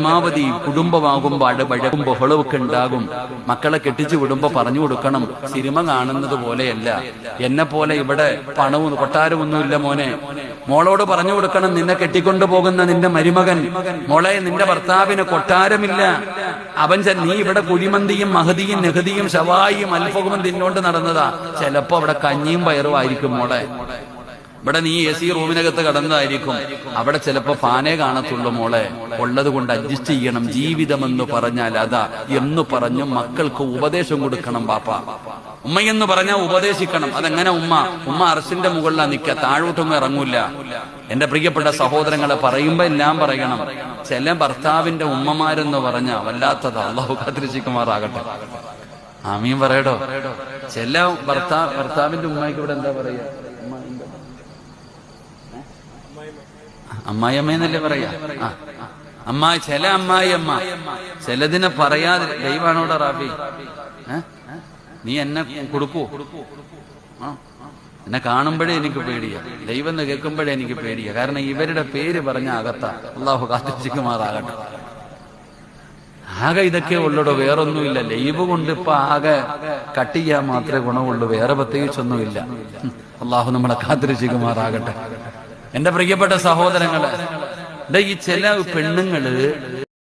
പരമാവധി കുടുംബമാകുമ്പോൾ വഴക്കും ബഹളമൊക്കെ ഉണ്ടാകും. മക്കളെ കെട്ടിച്ചു വിടുമ്പോ പറഞ്ഞു കൊടുക്കണം, സിനിമ കാണുന്നത് പോലെയല്ല, എന്നെ പോലെ ഇവിടെ പണവും കൊട്ടാരമൊന്നുമില്ല മോനെ. മോളോട് പറഞ്ഞു കൊടുക്കണം, നിന്നെ കെട്ടിക്കൊണ്ടു പോകുന്ന നിന്റെ മരുമകൻ, മോളെ നിന്റെ ഭർത്താവിന് കൊട്ടാരമില്ല, അവൻ നീ ഇവിടെ കുഴിമന്തിയും മഹദിയും നെഹദിയും ഷവായിയും അൽഫഹും തിന്നോണ്ട് നടന്നതാ. ചിലപ്പോ അവിടെ കഞ്ഞിയും പയറും ആയിരിക്കും മോളെ. ഇവിടെ നീ AC റൂമിനകത്ത് കടന്നതായിരിക്കും, അവിടെ ചിലപ്പോ ഫാനേ കാണത്തുള്ളൂ മോളെ. ഉള്ളത് കൊണ്ട് അഡ്ജസ്റ്റ് ചെയ്യണം. ജീവിതമെന്ന് പറഞ്ഞാൽ അതാ എന്ന് പറഞ്ഞു മക്കൾക്ക് ഉപദേശം കൊടുക്കണം. പാപ്പ ഉമ്മയെന്ന് പറഞ്ഞാൽ ഉപദേശിക്കണം. അതെങ്ങനെ ഉമ്മ അറസിന്റെ മുകളിലാണ് നിൽക്കുക, താഴോട്ടൊന്നും ഇറങ്ങൂല. എന്റെ പ്രിയപ്പെട്ട സഹോദരങ്ങളെ, പറയുമ്പോ എല്ലാം പറയണം. ചില ഭർത്താവിന്റെ ഉമ്മമാരെന്ന് പറഞ്ഞാൽ വല്ലാത്തതാ. അല്ലാഹു കാത്തിരക്ഷിക്കുമാറാകട്ടെ. ആമീൻ പറയടോ. ചില ഭർത്താവിന്റെ ഉമ്മയ്ക്ക് ഇവിടെ എന്താ പറയാ, അമ്മായിയമ്മയെന്നല്ലേ പറയാ. ചില അമ്മായിയമ്മ ചിലതിനെ പറയാതെ. ദൈവാണോടെ റാഫി, നീ എന്നെ കൊടുക്കൂ? എന്നെ കാണുമ്പോഴേ എനിക്ക് പേടിയാ, ദൈവം എന്ന് കേൾക്കുമ്പോഴേ എനിക്ക് പേടിയാ. കാരണം ഇവരുടെ പേര് പറഞ്ഞ അകത്ത. അല്ലാഹു കാത്തിരക്ഷിക്കുമാറാകട്ടെ. ആകെ ഇതൊക്കെ ഉള്ളടോ, വേറൊന്നുമില്ല. ലൈവ് കൊണ്ട് ഇപ്പൊ ആകെ കട്ട് ചെയ്യാൻ മാത്രമേ ഗുണമുള്ളൂ, വേറെ പ്രത്യേകിച്ചൊന്നുമില്ല. അല്ലാഹു നമ്മളെ കാത്തിരക്ഷിക്കുമാറാകട്ടെ. എന്റെ പ്രിയപ്പെട്ട സഹോദരങ്ങളെ, ഈ ചില പെണ്ണുങ്ങള്